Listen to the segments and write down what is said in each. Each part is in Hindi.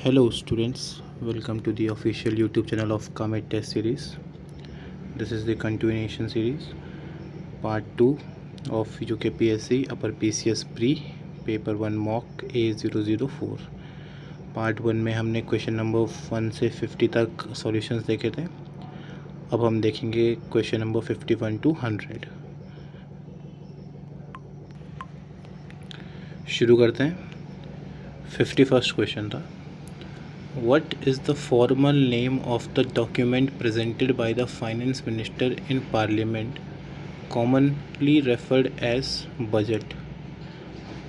Hello students, welcome to the official YouTube channel of Comet Test Series. This is the continuation series, part 2 of UKPSC Upper PCS Pre Paper 1 Mock A004. Part 1 में हमने क्वेश्चन नंबर 1 से 50 तक सॉल्यूशंस देखे थे. अब हम देखेंगे क्वेश्चन नंबर 51 to 100. शुरू करते हैं. 51st क्वेश्चन था. What is the formal name of the document presented by the finance minister in parliament, commonly referred as budget?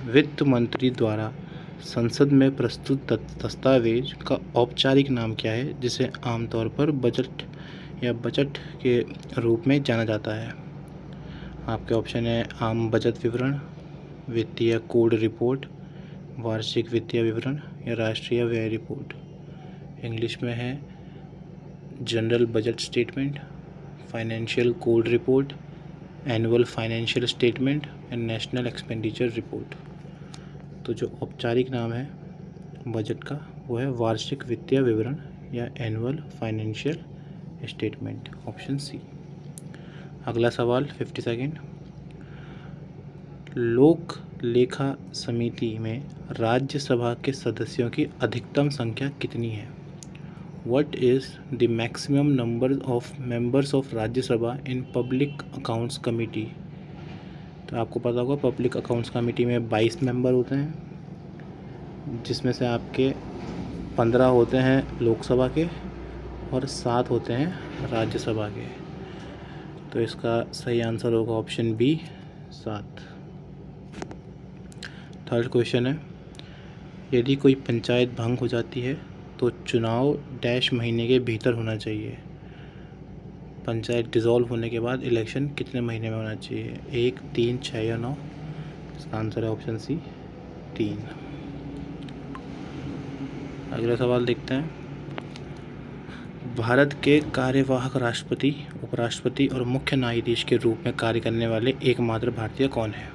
वित्त मंत्री द्वारा संसद में प्रस्तुत दस्तावेज का औपचारिक नाम क्या है, जिसे आमतौर पर बजट या बजट के रूप में जाना जाता है? आपके ऑप्शन है आम बजट विवरण, वित्तीय कोड रिपोर्ट, वार्षिक वित्तीय विवरण या राष्ट्रीय व्यय रिपोर्ट. इंग्लिश में है general budget statement, financial code report, annual financial statement and national expenditure report. तो जो औपचारिक नाम है बजट का वो है वार्षिक वित्तीय विवरण या annual financial statement, option C. अगला सवाल 52. लोक लेखा समिति में राज्यसभा के सदस्यों की अधिकतम संख्या कितनी है? What is the maximum number of members of राज्य सभा in public accounts committee? तो आपको पता होगा पब्लिक अकाउंट्स कमेटी में 22 मेंबर होते हैं, जिसमें से आपके 15 होते हैं लोकसभा के और 7 होते हैं राज्यसभा के. तो इसका सही आंसर होगा ऑप्शन बी, 7. थर्ड क्वेश्चन है, यदि कोई पंचायत भंग हो जाती है तो चुनाव डैश महीने के भीतर होना चाहिए. पंचायत डिज़ोल्व होने के बाद इलेक्शन कितने महीने में होना चाहिए? 1, 3, 6 या 9? इसका आंसर है ऑप्शन सी, 3. अगला सवाल देखते हैं. भारत के कार्यवाहक राष्ट्रपति, उपराष्ट्रपति और मुख्य न्यायाधीश के रूप में कार्य करने वाले एकमात्र भारतीय कौन है?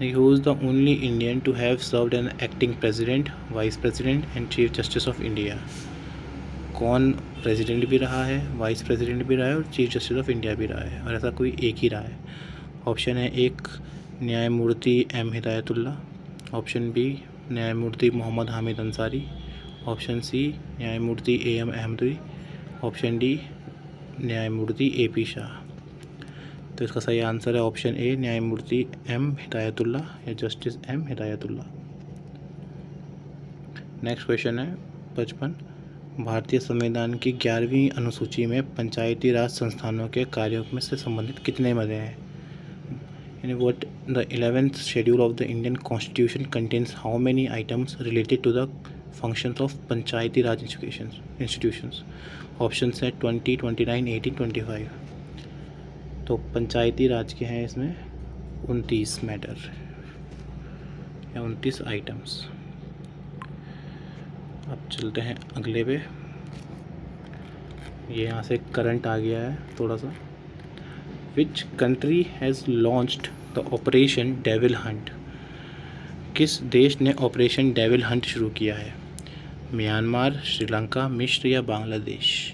Who is the only Indian to have served as acting president, vice president and chief justice of India? कौन प्रेसिडेंट भी रहा है, वाइस प्रेसिडेंट भी रहा है और चीफ जस्टिस ऑफ इंडिया भी रहा है, और ऐसा कोई एक ही रहा है? ऑप्शन है 1 न्यायमूर्ति एम हिदायतुल्ला, ऑप्शन बी न्यायमूर्ति मोहम्मद हामिद अंसारी, ऑप्शन सी न्यायमूर्ति AM अहमदी, ऑप्शन डी न्यायमूर्ति AP शाह. तो इसका सही आंसर है ऑप्शन ए न्यायमूर्ति M हिदायतुल्ला या justice M Hidayatullah. Next question है 55. भारतीय संविधान की 11वीं अनुसूची में पंचायती राज संस्थानों के कार्यों में से संबंधित कितने मदे हैं? यानी what the 11th schedule of the Indian constitution contains how many items related to the functions of Panchayati Raj institutions? Options हैं 20, 29, 18, 25. तो पंचायती राज के हैं इसमें 29 मैटर या 29 आइटम्स. अब चलते हैं अगले पे. ये यहाँ से करंट आ गया है थोड़ा सा. Which country has launched the operation devil Hunt? किस देश ने ऑपरेशन डेविल हंट शुरू किया है? म्यांमार, श्रीलंका, मिस्र या बांग्लादेश?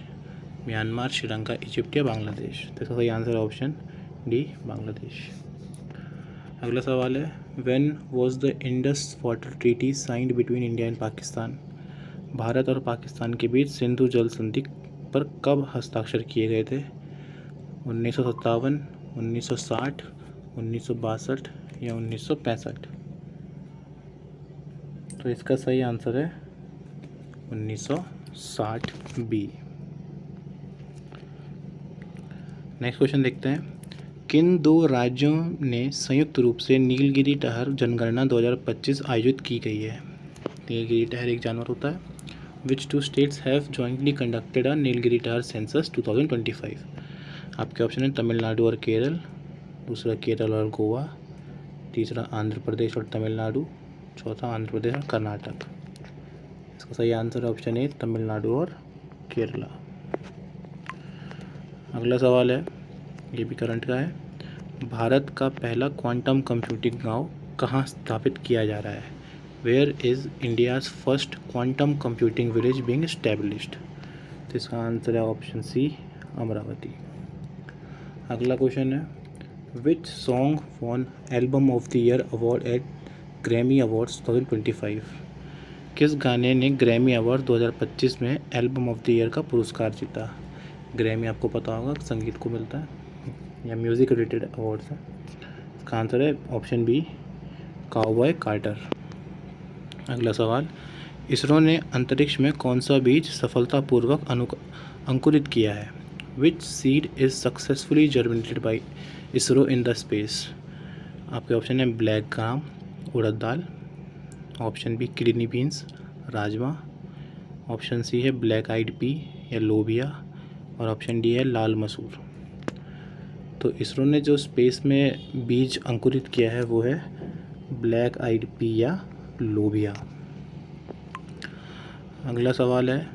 म्यांमार, श्रीलंका, इजिप्ट या बांग्लादेश? तो इसका सही आंसर है ऑप्शन डी, बांग्लादेश. अगला सवाल है, when was the Indus water treaty signed between India and Pakistan? Bharat और पाकिस्तान के बीच सिंधु जल संधि पर कब हस्ताक्षर किए गए थे? 1957, 1960, 1962 या 1965? तो इसका सही आंसर है 1960 बी. नेक्स्ट क्वेश्चन देखते हैं. किन 2 राज्यों ने संयुक्त रूप से नीलगिरी टहर जनगणना 2025 आयोजित की गई है? नीलगिरी टहर एक जानवर होता है. Which 2 states have jointly conducted a Nilgiri tahr census 2025? आपके ऑप्शन है तमिलनाडु और केरल, दूसरा केरल और गोवा, तीसरा आंध्र प्रदेश और तमिलनाडु, चौथा आंध्र प्रदेश और कर्नाटक. इसका सही आंसर है ऑप्शन ए तमिलनाडु और केरला. अगला सवाल है, ये भी करंट का है. भारत का पहला क्वांटम कंप्यूटिंग गांव कहाँ स्थापित किया जा रहा है? Where is India's first quantum computing village being established? तो इसका आंसर है ऑप्शन सी, अमरावती। अगला क्वेश्चन है, which song won album of the year award at Grammy awards 2025? किस गाने ने ग्रैमी अवार्ड 2025 में एल्बम ऑफ द ईयर का पुरस्कार जीता? ग्रैमी आपको पता होगा संगीत को मिलता है या म्यूज़िक रिलेटेड अवार्ड्स है। इसका आंसर है ऑप्शन बी, काउबॉय कार्टर। अगला सवाल, इसरो ने अंतरिक्ष में कौन सा बीज सफलतापूर्वक अंकुरित किया है? Which seed is successfully germinated by ISRO in the space? आपके ऑप्शन है black gram, urad dal, option B kidney beans, rajma, option C है ब्लैक आइड पी या लोबिया, और ऑप्शन डी है लाल मसूर। तो इसरो ने जो स्पेस में बीज अंकुरित किया है वो है ब्लैक आइड पी या लोबिया। अगला सवाल है,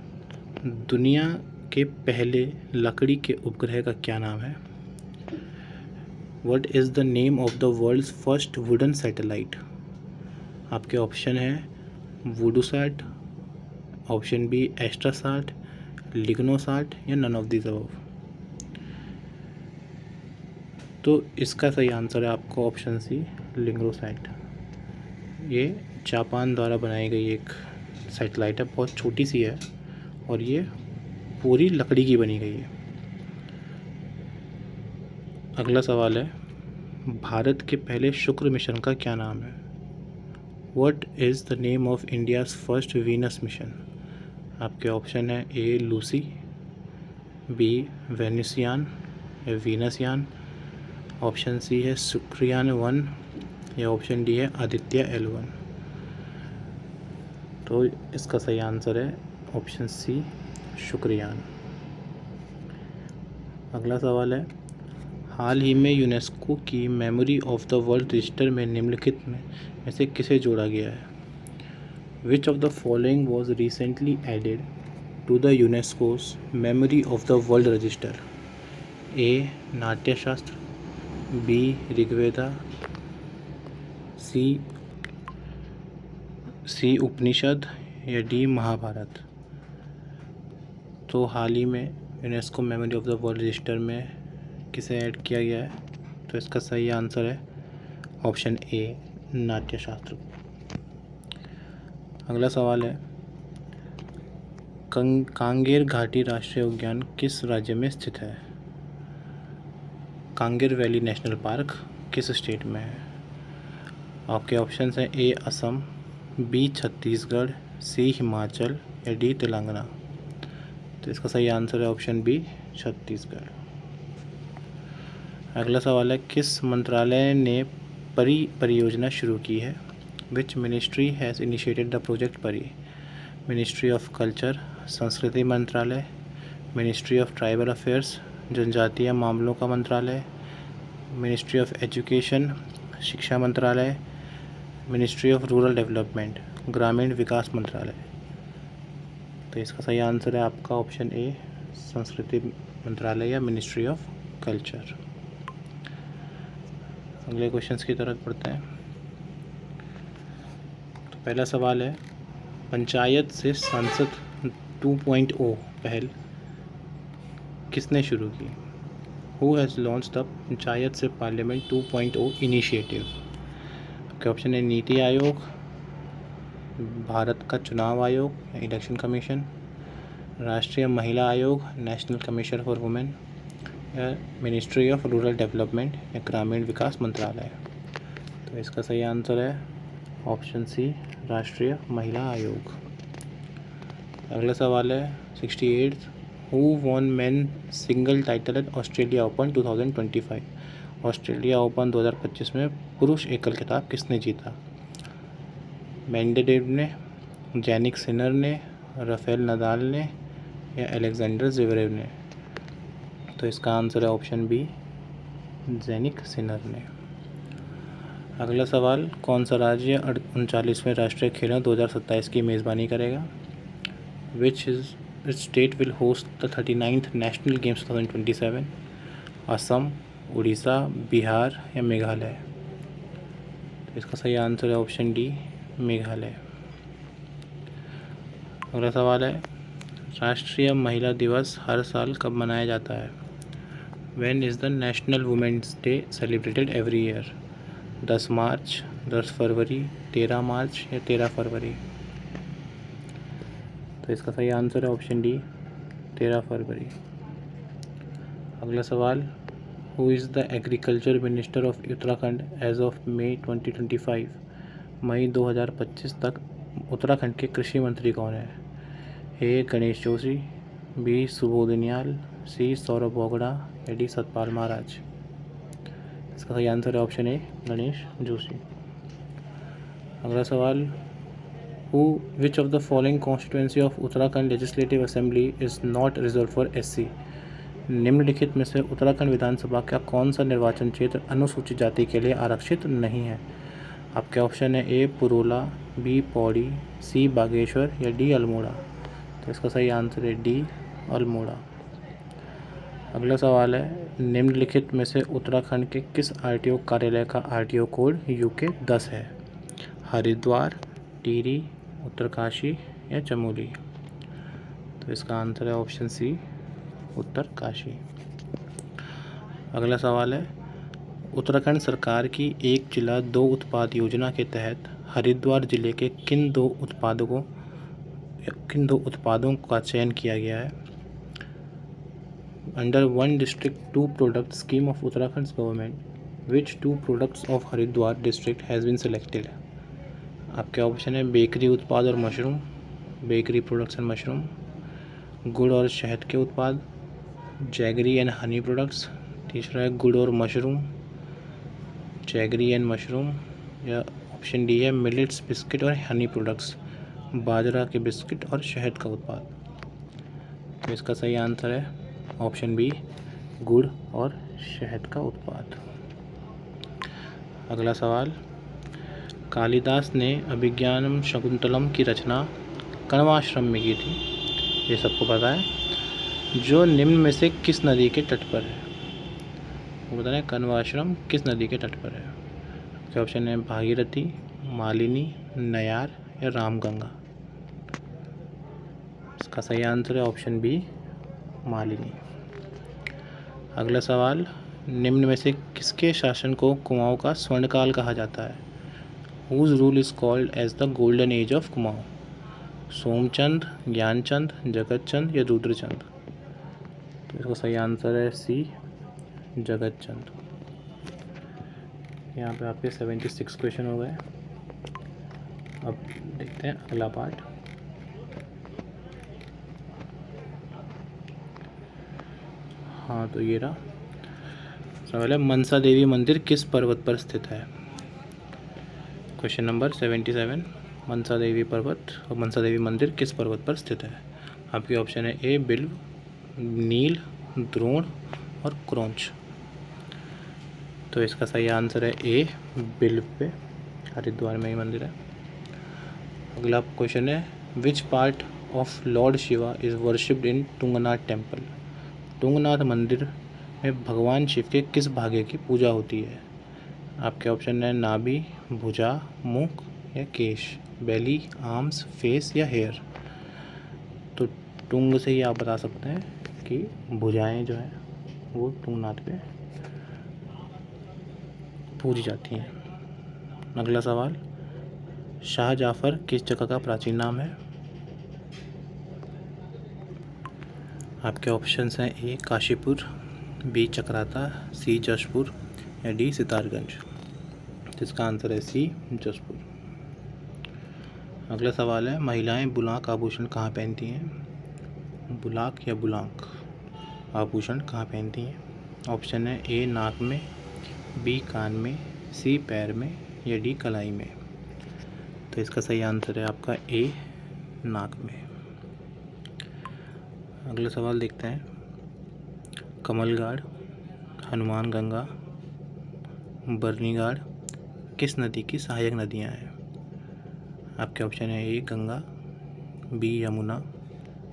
दुनिया के पहले लकड़ी के उपग्रह का क्या नाम है? What is the name of the world's first wooden satellite? आपके ऑप्शन है वुडूसैट, ऑप्शन बी एस्ट्रासाट, लिग्नोसाट या नन ऑफ दिस अबव। तो इसका सही आंसर है आपका ऑप्शन सी, लिग्नोसैट। ये जापान द्वारा बनाई गई एक सैटेलाइट है, बहुत छोटी सी है और ये पूरी लकड़ी की बनी गई है। अगला सवाल है, भारत के पहले शुक्र मिशन का क्या नाम है? What is the name of India's first Venus mission? आपके ऑप्शन है ए लूसी, बी वेनिसियान या वीनसयान, ऑप्शन सी है शुक्रयान 1 या ऑप्शन डी है आदित्य L1। तो इसका सही आंसर है ऑप्शन सी, शुक्रयान। अगला सवाल है, हाल ही में यूनेस्को की memory of the world register में निम्नलिखित में से किसे जोड़ा गया है? Which of the following was recently added to the UNESCO's memory of the world register? A Natyashastra, B Rigveda, C Upanishad या डी महाभारत। तो हाल ही में UNESCO memory of the world register में किसे ऐड किया गया है? तो इसका सही आंसर है ऑप्शन ए, नाट्यशास्त्र। अगला सवाल है, कांगेर घाटी राष्ट्रीय उद्यान किस राज्य में स्थित है? कांगेर वैली नेशनल पार्क किस स्टेट में है? आपके ऑप्शंस हैं ए असम, बी छत्तीसगढ़, सी हिमाचल या डी तेलंगाना। तो इसका सही आंसर है ऑप्शन बी, छत्तीसगढ़। अगला सवाल है, किस मंत्रालय ने परी परियोजना शुरू की है? Which ministry has initiated the project परी? मिनिस्ट्री ऑफ कल्चर, संस्कृति मंत्रालय, मिनिस्ट्री ऑफ ट्राइबल अफेयर्स, जनजातीय मामलों का मंत्रालय, मिनिस्ट्री ऑफ एजुकेशन, शिक्षा मंत्रालय, मिनिस्ट्री ऑफ रूरल डेवलपमेंट, ग्रामीण विकास मंत्रालय। तो इसका सही आंसर है आपका ऑप्शन ए, संस्कृति मंत्रालय या मिनिस्ट्री ऑफ कल्चर। अगले क्वेश्चंस की तरफ पढ़ते हैं। तो पहला सवाल है, पंचायत से संसद 2.0 पहल किसने शुरू की? Who has launch the panchayat से पार्लियामेंट 2.0 इनिशिएटिव? आपके ऑप्शन है नीति आयोग, भारत का चुनाव आयोग, इलेक्शन कमीशन, राष्ट्रीय महिला आयोग, नेशनल कमीशन फॉर वुमेन, या मिनिस्ट्री ऑफ रूरल डेवलपमेंट या ग्रामीण विकास मंत्रालय। तो इसका सही आंसर है ऑप्शन सी, राष्ट्रीय महिला आयोग। अगला सवाल है 68, who won men single title at Australia open 2025? Australia open 2025 में पुरुष एकल खिताब किसने जीता? मेंडेडेव ने, जैनिक सिनर ने, राफेल नदाल ने या अलेक्जेंडर ज़वेरेव ने? तो इसका आंसर है ऑप्शन बी, जैनिक सिनर ने। अगला सवाल, कौन सा राज्य 39वें राष्ट्रीय खेलों 2027 की मेज़बानी करेगा? Which state will host the 39th national games 2027? Assam, Orissa, Bihar या मेघालय? तो इसका सही आंसर है ऑप्शन डी, मेघालय। अगला सवाल है, राष्ट्रीय महिला दिवस हर साल कब मनाया जाता है? When is the National Women's Day celebrated every year? 10 मार्च, 10 फरवरी, 13 मार्च या 13 फरवरी? तो इसका सही आंसर है ऑप्शन डी, 13 फरवरी। अगला सवाल, who is the agriculture minister of Uttarakhand as of May 2025? मई 2025 तक उत्तराखंड के कृषि मंत्री कौन है? A Ganesh Joshi, B Subodh Uniyal, C Saurabh Bogra या डी सतपाल महाराज? इसका सही आंसर है ऑप्शन ए, गणेश जोशी। अगला सवाल, विच of the following constituency of Uttarakhand legislative assembly is not reserve for SC? निम्नलिखित में से उत्तराखंड विधानसभा का कौन सा निर्वाचन क्षेत्र अनुसूचित जाति के लिए आरक्षित नहीं है? आपके ऑप्शन है ए पुरोला, बी पौड़ी, सी बागेश्वर या डी अल्मोड़ा? तो इसका सही आंसर है डी अल्मोड़ा। अगला सवाल है, निम्नलिखित में से उत्तराखंड के किस RTO कार्यालय का RTO कोड UK 10 है? हरिद्वार, टिहरी, उत्तरकाशी या चमोली? तो इसका आंसर है ऑप्शन सी, उत्तरकाशी। अगला सवाल है, उत्तराखंड सरकार की एक जिला दो उत्पाद योजना के तहत हरिद्वार जिले के किन दो उत्पादों का चयन किया गया है? Under one district two product scheme of Uttarakhand government, which two products of Haridwar district has been selected? आपके ऑप्शन है बेकरी उत्पाद और mushroom, bakery products and mushroom, गुड़ और शहद के उत्पाद, जैगरी एंड हनी प्रोडक्ट्स, तीसरा है गुड़ और मशरूम, जैगरी एंड मशरूम, या ऑप्शन डी है मिलेट्स बिस्किट और हनी प्रोडक्ट्स, बाजरा के बिस्किट और शहद का उत्पाद? तो इसका सही आंसर है ऑप्शन बी, गुड़ और शहद का उत्पाद। अगला सवाल, कालिदास ने अभिज्ञानम शकुंतलम की रचना कण्वाश्रम में की थी, ये सबको पता है, जो निम्न में से किस नदी के तट पर है? वो बता रहे हैं कण्वाश्रम किस नदी के तट पर है? आपके ऑप्शन है भागीरथी, मालिनी, नयार या रामगंगा? इसका सही आंसर है ऑप्शन बी, मालिनी। अगला सवाल, निम्न में से किसके शासन को कुमाऊं का स्वर्णकाल कहा जाता है? Whose rule is called as the golden age of Kumaon? Somchand, Gyanchand, Jagatchand या रुद्रचंद? तो इसका सही आंसर है सी, जगतचंद। यहाँ पे आपके 76 क्वेश्चन हो गए। अब देखते हैं अगला पार्ट। हाँ, तो ये रहा सवाल है, मनसा देवी मंदिर किस पर्वत पर स्थित है? क्वेश्चन नंबर 77, मनसा देवी पर्वत और मनसा देवी मंदिर किस पर्वत पर स्थित है? आपके ऑप्शन है ए बिल्व, नील, द्रोण और क्रौंच? तो इसका सही आंसर है ए बिल्व पे, हरिद्वार में ही मंदिर है। अगला क्वेश्चन है, which part of Lord Shiva is worshipped in Tungnath temple? Tungnath मंदिर में भगवान शिव के किस भागे की पूजा होती है? आपके ऑप्शन है नाभि, भुजा, मुख या केश, बेली, आर्म्स, फेस या हेयर? तो तुंग से ही आप बता सकते हैं कि भुजाएं जो हैं वो तुंगनाथ पे पूजी जाती हैं। अगला सवाल, शाह जाफ़र किस जगह का प्राचीन नाम है? आपके ऑप्शंस हैं ए काशीपुर, बी चक्राता, सी जशपुर या डी सितारगंज? जिसका आंसर है सी, जशपुर। अगला सवाल है, महिलाएं बुलाक आभूषण कहाँ पहनती हैं? बुलाक या बुलाक आभूषण कहाँ पहनती हैं? ऑप्शन है ए नाक में, बी कान में, सी पैर में या डी कलाई में? तो इसका सही आंसर है आपका ए नाक में। अगला सवाल देखते हैं, कमलगाड़, हनुमान गंगा, बर्नीगाड़ किस नदी की सहायक नदियां हैं? आपके ऑप्शन है ए गंगा, बी यमुना,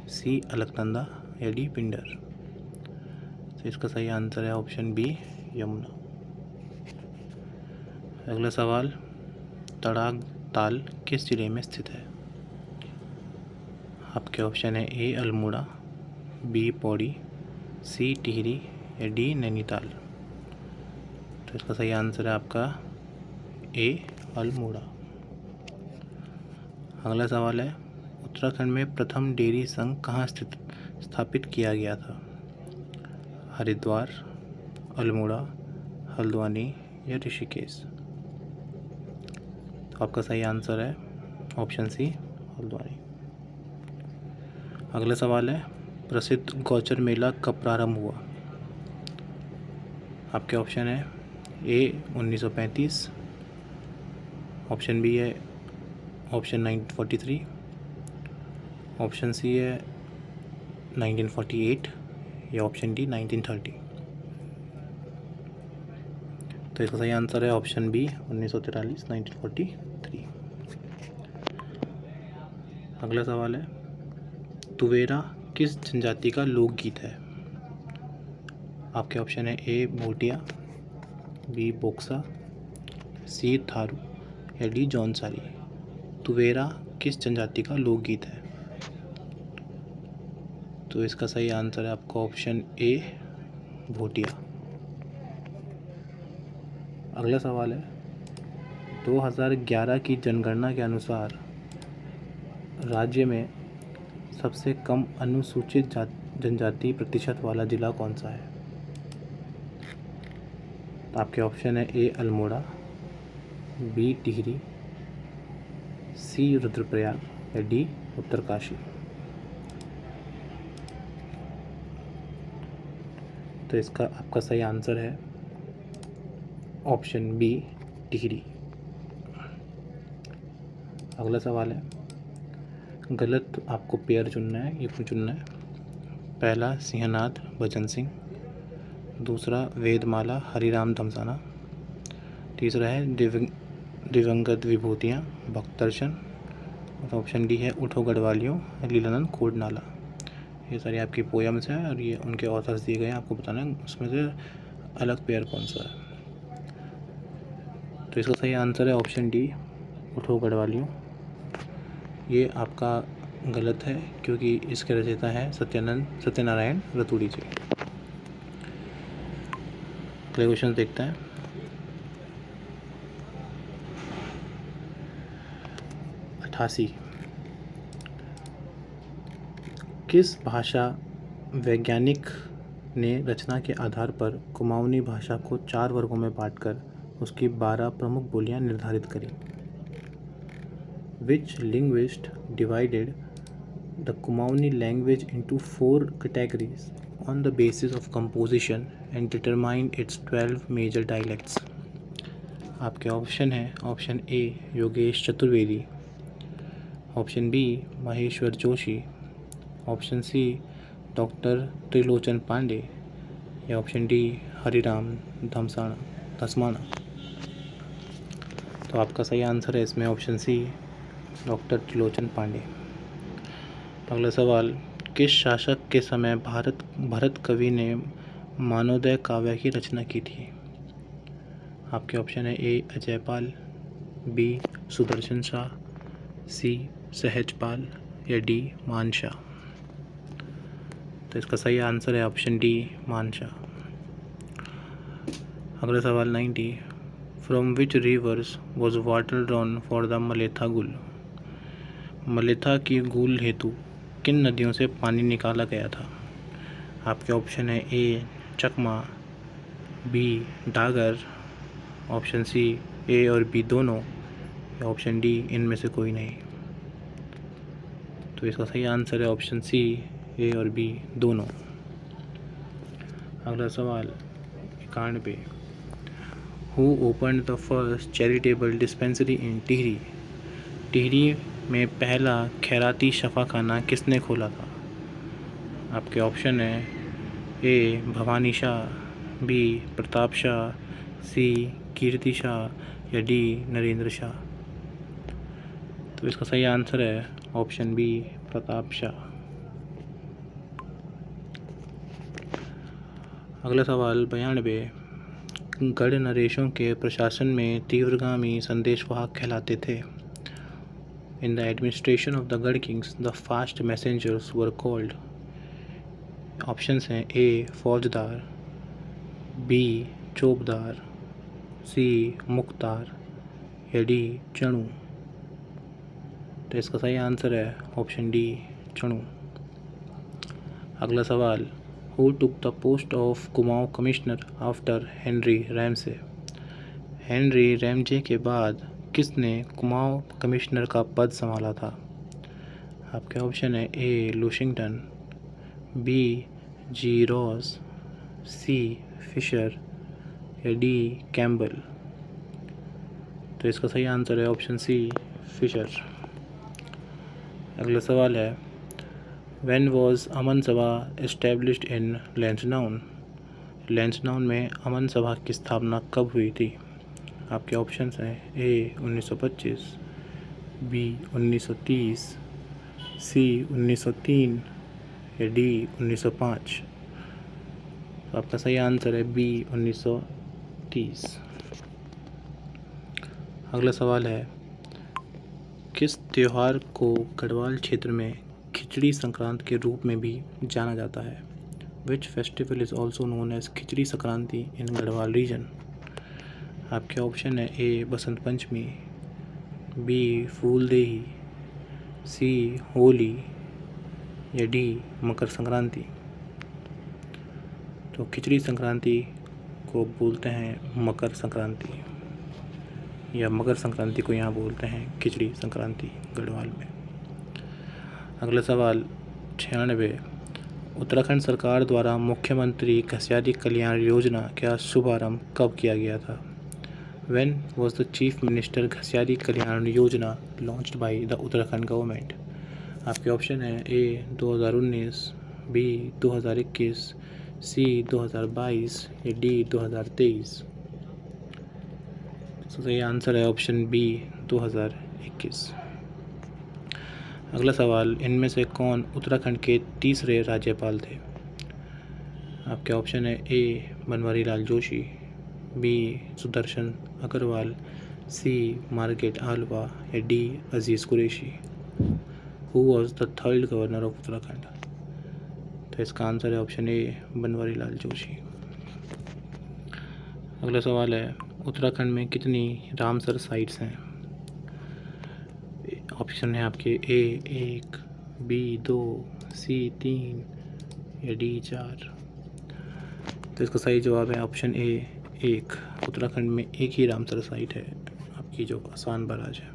सी अलकनंदा या डी पिंडर? तो इसका सही आंसर है ऑप्शन बी यमुना। अगला सवाल, तड़ाग ताल किस जिले में स्थित है? आपके ऑप्शन है ए अल्मोड़ा, बी पौड़ी, सी टिहरी या डी नैनीताल। तो इसका सही आंसर है आपका ए अल्मोड़ा। अगला सवाल है, उत्तराखंड में प्रथम डेयरी संघ कहाँ स्थापित किया गया था? हरिद्वार, अल्मोड़ा, हल्द्वानी या ऋषिकेश। तो आपका सही आंसर है ऑप्शन सी हल्द्वानी। अगला सवाल है, प्रसिद्ध गौचर मेला कब प्रारंभ हुआ? आपके ऑप्शन है ए 1935, ऑप्शन बी है ऑप्शन 1943, ऑप्शन सी है 1948 या ऑप्शन डी 1930। तो इसका सही आंसर है ऑप्शन बी 1943 1943। अगला सवाल है, तुवेरा किस जनजाति का लोकगीत है? आपके ऑप्शन है ए भोटिया, बी बोक्सा, सी थारू या डी जौनसारी। तुवेरा किस जनजाति का लोकगीत है? तो इसका सही आंसर है आपका ऑप्शन ए भोटिया। अगला सवाल है, 2011 की जनगणना के अनुसार राज्य में सबसे कम अनुसूचित जनजाति प्रतिशत वाला जिला कौन सा है? तो आपके ऑप्शन है ए अल्मोड़ा, बी टिहरी, सी रुद्रप्रयाग या डी उत्तरकाशी। तो इसका आपका सही आंसर है ऑप्शन बी टिहरी। अगला सवाल है, गलत आपको पेयर चुनना है, ये चुनना है। पहला सिंहनाथ भजन सिंह, दूसरा वेदमाला हरिराम धमसाना, तीसरा है दिवंगत विभूतियाँ भक्तदर्शन, और ऑप्शन डी है उठो गढ़वालियों लीलानंद कोडनाला। ये सारी आपकी पोएम्स हैं और ये उनके ऑथर्स दिए गए हैं, आपको बताना है उसमें से अलग पेयर कौन सा है। तो इसका सही आंसर है ऑप्शन डी उठो गढ़वालियों। ये आपका गलत है क्योंकि इसके रचयिता है सत्यनारायण रतूड़ी जी। अगले क्वेश्चन देखते हैं। किस भाषा वैज्ञानिक ने रचना के आधार पर कुमाऊनी भाषा को 4 वर्गों में बांटकर उसकी 12 प्रमुख बोलियां निर्धारित करी? Which linguist divided the Kumaoni language into 4 categories on the basis of composition and determined its 12 major dialects? आपके ऑप्शन है option A Yogesh Chaturvedi, option B Maheshwar Joshi, option C doctor Trilochan Pande या ऑप्शन डी हरिराम धसमाना। तो आपका सही आंसर है इसमें option C doctor Trilochan Pande. अगला सवाल, किस शासक के समय भरत कवि ने मानवोदय काव्य की रचना की थी? आपके ऑप्शन है ए अजयपाल, बी सुदर्शन शाह, सी सहजपाल या डी मानशाह। तो इसका सही आंसर है ऑप्शन डी मानशाह। अगला सवाल 90, from which reverse was water drawn for the Maletha गुल? मलेथा की गुल हेतु किन नदियों से पानी निकाला गया था? आपके ऑप्शन है ए चकमा, बी डागर, ऑप्शन सी ए और बी दोनों या ऑप्शन डी इनमें से कोई नहीं। तो इसका सही आंसर है ऑप्शन सी ए और बी दोनों। अगला सवाल 91, who opened the first charitable dispensary in Tehri? Tehri में पहला खैराती शफाखाना किसने खोला था? आपके ऑप्शन है ए भवानी शाह, बी प्रताप शाह, सी कीर्ति शाह या डी नरेंद्र शाह। तो इसका सही आंसर है ऑप्शन बी प्रताप शाह। अगला सवाल 92, गढ़ नरेशों के प्रशासन में तीव्रगामी संदेशवाहक कहलाते थे? In the administration of the Gad kings, the fast messengers were called. Options हैं ए फौजदार, बी चौबदार, सी मुख्तार या डी चणू। तो इसका सही आंसर है ऑप्शन डी चणू। अगला सवाल, who took the post of Kumaon commissioner after Henry Ramsay. Henry Ramsay के बाद किसने कुमाऊं कमिश्नर का पद संभाला था। आपके ऑप्शन है ए लुशिंगटन, बी जी रॉस, सी फिशर या डी कैम्बल। तो इसका सही आंसर है ऑप्शन सी फिशर। अगला सवाल है, व्हेन वॉज अमन सभा एस्टेब्लिश्ड इन लैंसडाउन। लैंसडाउन में अमन सभा की स्थापना कब हुई थी। आपके ऑप्शंस हैं ए 1925, बी 1930, सी 1903 या डी 1905। तो आपका सही आंसर है बी 1930। अगला सवाल है, किस त्यौहार को गढ़वाल क्षेत्र में खिचड़ी संक्रांति के रूप में भी जाना जाता है। Which festival is also known as Khichdi Sankranti in Garhwal region. आपके ऑप्शन है ए बसंत पंचमी, बी फूलदेही, सी होली या डी मकर संक्रांति। तो खिचड़ी संक्रांति को बोलते हैं मकर संक्रांति, या मकर संक्रांति को यहाँ बोलते हैं खिचड़ी संक्रांति गढ़वाल में। अगला सवाल 96, उत्तराखंड सरकार द्वारा मुख्यमंत्री घसियारी कल्याण योजना का शुभारंभ कब किया गया था। When was the chief minister Ghasiyari Kalyan Yojana launched by the Uttarakhand government. आपके ऑप्शन है ए 2019, बी 2021, सी 2022 या डी 2023। तो सही आंसर है ऑप्शन बी 2021। अगला सवाल, इनमें से कौन उत्तराखंड के तीसरे राज्यपाल थे। आपके ऑप्शन है ए बनवारी लाल जोशी, बी सुदर्शन अग्रवाल, सी मार्गरेट आल्वा या D Aziz Qureshi. Who was the third governor of Uttarakhand. तो इसका आंसर है ऑप्शन ए बनवारी लाल जोशी। अगला सवाल है, उत्तराखंड में कितनी रामसर साइट्स हैं। ऑप्शन है आपके ए 1, बी 2, सी 3 या डी 4। तो इसका सही जवाब है ऑप्शन ए 1। उत्तराखंड में एक ही रामसर साइट है, आपकी जो आसान बराज है।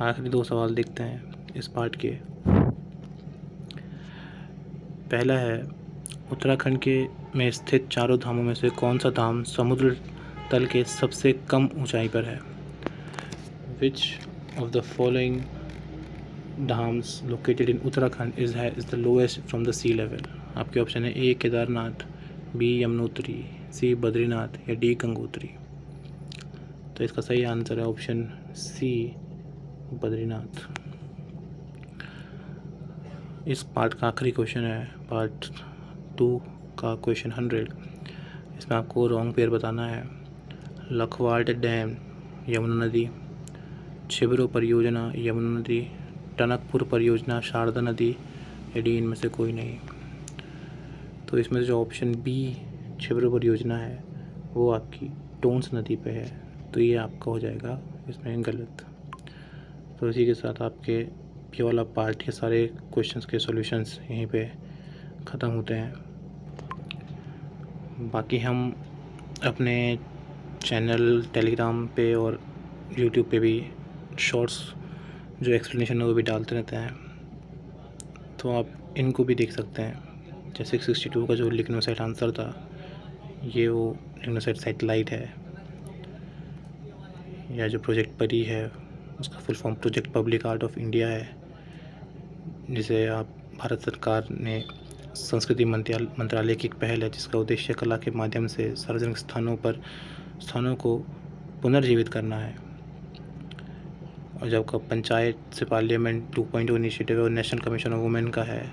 आखिरी दो सवाल देखते हैं इस पार्ट के। पहला है, उत्तराखंड के में स्थित चारों धामों में से कौन सा धाम समुद्र तल के सबसे कम ऊंचाई पर है। Which of the following dhams located in Uttarakhand is the lowest from the sea level. आपके ऑप्शन है A Kedarnath, B Yamunotri, C Badrinath या डी गंगोत्री। तो इसका सही आंसर है ऑप्शन सी बद्रीनाथ। इस पार्ट का आखिरी क्वेश्चन है पार्ट 2 का क्वेश्चन 100। इसमें आपको रॉन्ग पेयर बताना है। लखवाड़ डैम यमुना नदी, छिबरो परियोजना यमुना नदी, टनकपुर परियोजना शारदा नदी या डी इनमें से कोई नहीं। तो इसमें जो ऑप्शन बी छिबरो परियोजना है वो आपकी टोंस नदी पे है, तो ये आपका हो जाएगा इसमें गलत। तो इसी के साथ आपके ये वाला पार्ट के सारे क्वेश्चंस के सॉल्यूशंस यहीं पे ख़त्म होते हैं। बाकी हम अपने चैनल टेलीग्राम पे और यूट्यूब पे भी शॉर्ट्स जो एक्सप्लेनेशन है वो भी डालते रहते हैं, तो आप इनको भी देख सकते हैं। जैसे 62 का जो लिग्नोसाइट आंसर था, ये वो लिग्नोसाइट सैटेलाइट है, या जो प्रोजेक्ट परी है उसका full form project public art of India है, जिसे आप भारत सरकार ने संस्कृति मंत्रालय की एक पहल है जिसका उद्देश्य कला के माध्यम से सार्वजनिक स्थानों को पुनर्जीवित करना है। और जब का पंचायत से पार्लियामेंट 2.0 इनिशिएटिव और नेशनल कमीशन ऑफ वुमेन का है,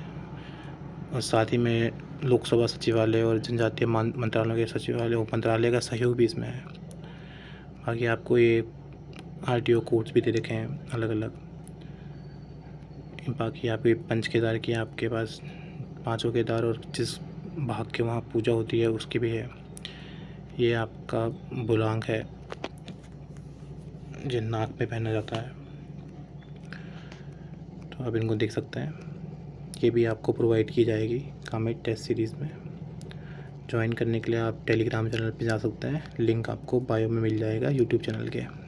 और साथ ही में लोकसभा सचिवालय और जनजातीय मंत्रालयों के सचिवालय मंत्रालय का सहयोग भी इसमें है। बाकी आपको ये आरटीओ कोड्स भी दे रखे हैं अलग अलग। बाकी आपके पंच केदार की आपके पास 5 केदार और जिस भाग के वहाँ पूजा होती है उसकी भी है। ये आपका बुलांग है जो नाक में पहना जाता है, तो आप इनको देख सकते हैं। ये भी आपको प्रोवाइड की जाएगी कामेट टेस्ट सीरीज़ में। ज्वाइन करने के लिए आप टेलीग्राम चैनल पे जा सकते हैं, लिंक आपको बायो में मिल जाएगा यूट्यूब चैनल के।